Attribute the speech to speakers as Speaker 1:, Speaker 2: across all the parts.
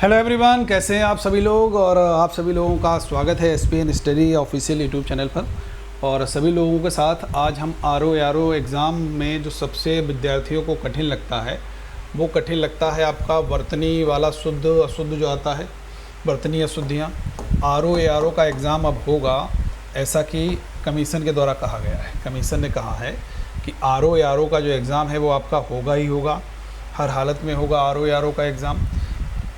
Speaker 1: Hello everyone, कैसे हैं आप सभी लोग। और आप सभी लोगों का स्वागत है SPN study official YouTube channel पर। और सभी लोगों के साथ आज हम RO एग्ज़ाम में जो सबसे विद्यार्थियों को कठिन लगता है वो कठिन लगता है आपका वर्तनी वाला शुद्ध अशुद्ध जो आता है, वर्तनी अशुद्धियाँ। RO का एग्ज़ाम अब होगा, ऐसा कि कमीशन के द्वारा कहा गया है। कमीशन ने कहा है कि RO का जो एग्ज़ाम है वो आपका होगा ही होगा, हर हालत में होगा RO का एग्ज़ाम।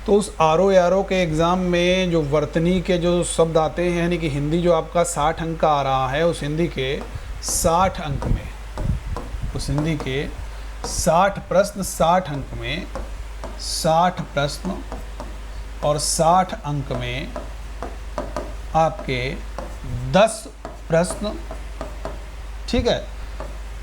Speaker 1: तो उस RO के एग्ज़ाम में जो वर्तनी के जो शब्द आते हैं, यानी कि हिंदी जो आपका 60 अंक का आ रहा है, उस हिंदी के 60 अंक में, उस हिंदी के 60 प्रश्न, 60 अंक में 60 प्रश्न और 60 अंक में आपके 10 प्रश्न, ठीक है,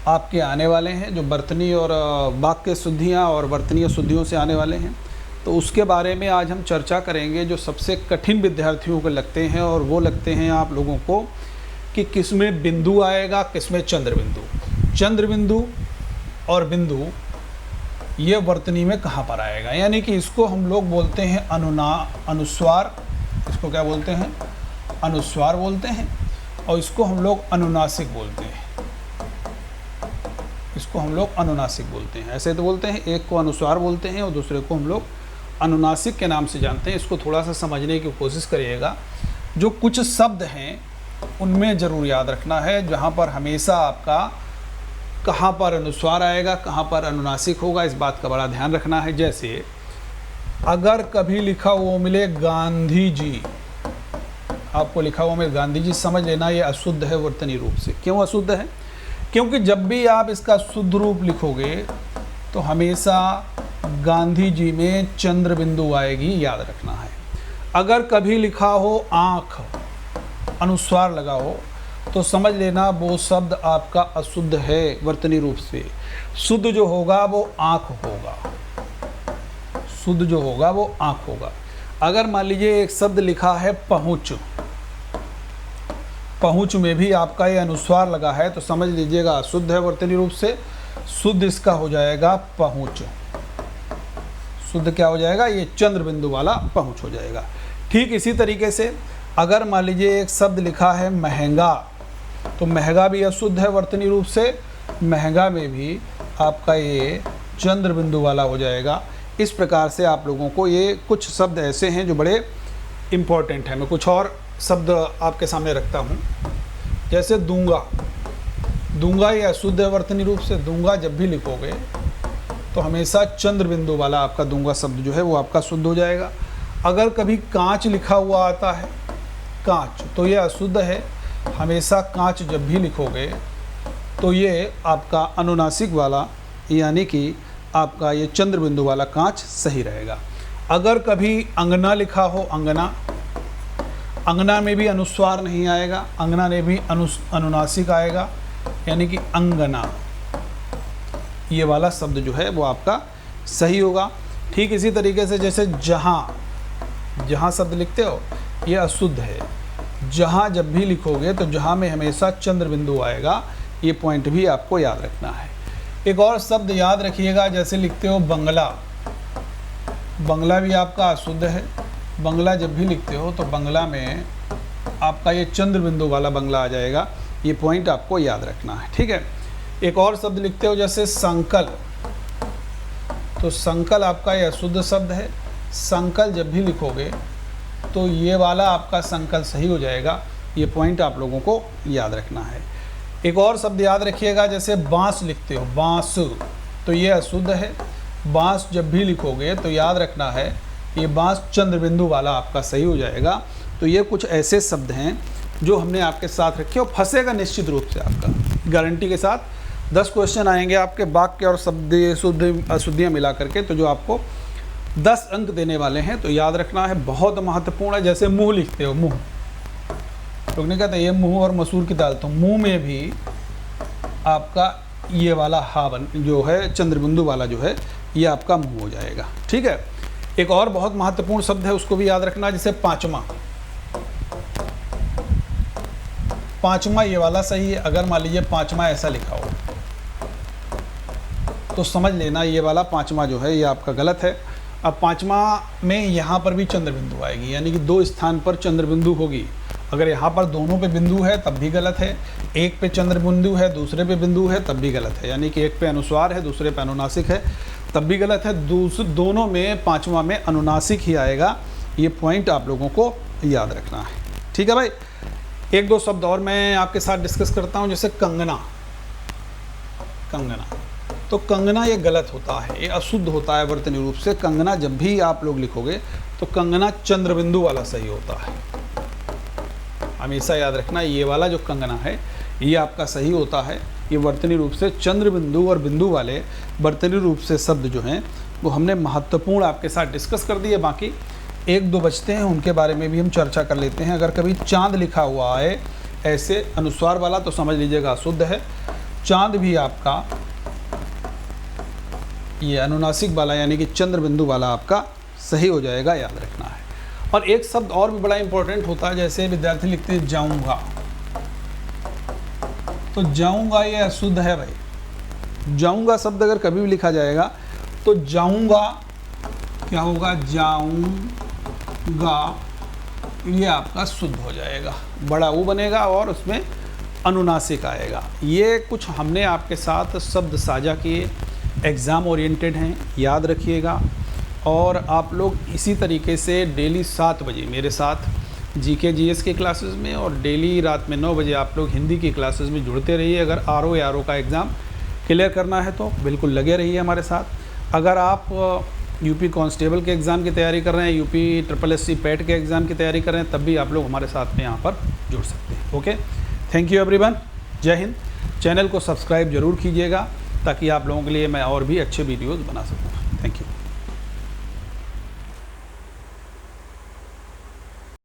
Speaker 1: आपके आने वाले हैं, जो वर्तनी और वाक्य शुद्धियाँ और वर्तनीय शुद्धियों से आने वाले हैं। तो उसके बारे में आज हम चर्चा करेंगे, जो सबसे कठिन विद्यार्थियों को लगते हैं। और वो लगते हैं आप लोगों को कि किसमें बिंदु आएगा, किसमें चंद्र बिंदु। चंद्र बिंदु और बिंदु ये वर्तनी में कहाँ पर आएगा, यानी कि इसको हम लोग बोलते हैं अनुस्वार। इसको क्या बोलते हैं? अनुस्वार बोलते हैं। और इसको हम लोग अनुनासिक बोलते हैं। इसको हम लोग अनुनासिक बोलते हैं। ऐसे तो बोलते हैं, एक को अनुस्वार बोलते हैं और दूसरे को हम लोग अनुनासिक के नाम से जानते हैं। इसको थोड़ा सा समझने की कोशिश करिएगा। जो कुछ शब्द हैं उनमें ज़रूर याद रखना है, जहाँ पर हमेशा आपका कहाँ पर अनुस्वार आएगा, कहाँ पर अनुनासिक होगा, इस बात का बड़ा ध्यान रखना है। जैसे अगर कभी लिखा हुआ मिले गांधी जी, आपको लिखा हुआ मिले गांधी जी, समझ लेना ये अशुद्ध है वर्तनी रूप से। क्यों अशुद्ध है? क्योंकि जब भी आप इसका शुद्ध रूप लिखोगे तो हमेशा गांधी जी में चंद्र बिंदु आएगी, याद रखना है। अगर कभी लिखा हो आँख, अनुस्वार लगा हो, तो समझ लेना वो शब्द आपका अशुद्ध है वर्तनी रूप से। शुद्ध जो होगा वो आँख होगा, शुद्ध जो होगा वो आँख होगा। अगर मान लीजिए एक शब्द लिखा है पहुँच, पहुँच में भी आपका ये अनुस्वार लगा है, तो समझ लीजिएगा अशुद्ध है वर्तनी रूप से। शुद्ध इसका हो जाएगा पहुँच। शुद्ध क्या हो जाएगा? ये चंद्र बिंदु वाला पहुँच हो जाएगा। ठीक इसी तरीके से अगर मान लीजिए एक शब्द लिखा है महंगा, तो महंगा भी अशुद्ध है वर्तनी रूप से। महंगा में भी आपका ये चंद्र बिंदु वाला हो जाएगा। इस प्रकार से आप लोगों को ये कुछ शब्द ऐसे हैं जो बड़े इम्पोर्टेंट हैं। मैं कुछ और शब्द आपके सामने रखता हूँ। जैसे दूंगा, दूंगा ये अशुद्ध है वर्तनी रूप से। दूंगा जब भी लिखोगे तो हमेशा चंद्र बिंदु वाला आपका दूंगा शब्द जो है वो आपका शुद्ध हो जाएगा। अगर कभी कांच लिखा हुआ आता है, कांच, तो ये अशुद्ध है। हमेशा कांच जब भी लिखोगे तो ये आपका अनुनासिक वाला, यानी कि आपका ये चंद्र बिंदु वाला कांच सही रहेगा। अगर कभी अंगना लिखा हो, अंगना, अंगना में भी अनुस्वार नहीं आएगा, अंगना में भी अनुनासिक आएगा, यानी कि अंगना, ये वाला शब्द जो है वो आपका सही होगा। ठीक इसी तरीके से जैसे जहाँ, जहाँ शब्द लिखते हो ये अशुद्ध है। जहाँ जब भी लिखोगे तो जहाँ में हमेशा चंद्र बिंदु आएगा, ये पॉइंट भी आपको याद रखना है। एक और शब्द याद रखिएगा, जैसे लिखते हो बंगला, बंगला भी आपका अशुद्ध है। बंगला जब भी लिखते हो तो बंगला में आपका ये चंद्र बिंदु वाला बंगला आ जाएगा। ये पॉइंट आपको याद रखना है, ठीक है। एक और शब्द लिखते हो जैसे संकल, तो संकल आपका ये अशुद्ध शब्द है। संकल जब भी लिखोगे तो ये वाला आपका संकल सही हो जाएगा। ये पॉइंट आप लोगों को याद रखना है। एक और शब्द याद रखिएगा, जैसे बाँस लिखते हो, बाँस, तो ये अशुद्ध है। बाँस जब भी लिखोगे तो याद रखना है ये बाँस चंद्र बिंदु वाला आपका सही हो जाएगा। तो ये कुछ ऐसे शब्द हैं जो हमने आपके साथ रखे और फंसेगा निश्चित रूप से आपका, गारंटी के साथ। 10 क्वेश्चन आएंगे आपके वाक्य और शब्द शुद्ध अशुद्धियाँ मिला करके, तो जो आपको 10 अंक देने वाले हैं। तो याद रखना है, बहुत महत्वपूर्ण है। जैसे मुँह लिखते हो, मुँह, लोग नहीं कहते ये मुँह और मसूर की दाल, तो मुँह में भी आपका ये वाला हावन जो है चंद्र बिंदु वाला जो है ये आपका मुँह हो जाएगा, ठीक है। एक और बहुत महत्वपूर्ण शब्द है, उसको भी याद रखना, जैसे पाँचवा, पाँचवा ये वाला सही है। अगर मान लीजिए पाँचवा ऐसा लिखा हो तो समझ लेना ये वाला पाँचवा जो है ये आपका गलत है। अब पाँचवा में यहाँ पर भी चंद्र बिंदु आएगी, यानी कि 2 स्थान पर चंद्र बिंदु होगी। अगर यहाँ पर दोनों पे बिंदु है तब भी गलत है, एक पे चंद्र बिंदु है दूसरे पे बिंदु है तब भी गलत है, यानी कि एक पे अनुस्वार है दूसरे पे अनुनासिक है तब भी गलत है। दोनों में पाँचवा में अनुनासिक ही आएगा। ये पॉइंट आप लोगों को याद रखना है, ठीक है भाई। 1-2 शब्द और मैं आपके साथ डिस्कस करता हूँ, जैसे कंगना। कंगना, तो कंगना ये गलत होता है, ये अशुद्ध होता है वर्तनी रूप से। कंगना जब भी आप लोग लिखोगे तो कंगना चंद्र बिंदु वाला सही होता है, हमेशा याद रखना। ये वाला जो कंगना है ये आपका सही होता है। ये वर्तनी रूप से चंद्र बिंदु और बिंदु वाले वर्तनी रूप से शब्द जो हैं वो हमने महत्वपूर्ण आपके साथ डिस्कस कर दिए। बाकी 1-2 बचते हैं, उनके बारे में भी हम चर्चा कर लेते हैं। अगर कभी चांद लिखा हुआ है ऐसे अनुस्वार वाला तो समझ लीजिएगा अशुद्ध है। चांद भी आपका ये अनुनासिक वाला यानी कि चंद्र बिंदु वाला आपका सही हो जाएगा, याद रखना है। और एक शब्द और भी बड़ा इंपॉर्टेंट होता है, जैसे विद्यार्थी लिखते हैं जाऊंगा, तो जाऊंगा ये अशुद्ध है भाई। जाऊंगा शब्द अगर कभी भी लिखा जाएगा तो जाऊंगा क्या होगा, जाऊंगा ये आपका शुद्ध हो जाएगा, बड़ा ऊ बनेगा और उसमें अनुनासिक आएगा। ये कुछ हमने आपके साथ शब्द साझा किए, एग्ज़ाम ओरिएंटेड हैं, याद रखिएगा। और आप लोग इसी तरीके से डेली 7 बजे मेरे साथ जीके जीएस की क्लासेस में और डेली रात में 9 बजे आप लोग हिंदी की क्लासेस में जुड़ते रहिए। अगर आरओ या आरओ का एग्ज़ाम क्लियर करना है तो बिल्कुल लगे रहिए हमारे साथ। अगर आप यूपी कांस्टेबल के एग्ज़ाम की तैयारी कर रहे हैं, यूपी SSC पैट के एग्ज़ाम की तैयारी कर रहे हैं, तब भी आप लोग हमारे साथ में यहाँ पर जुड़ सकते हैं। ओके, थैंक यू एवरीवन, जय हिंद। चैनल को सब्सक्राइब जरूर कीजिएगा ताकि आप लोगों के लिए मैं और भी अच्छे वीडियोज़ बना सकूँ। Thank you.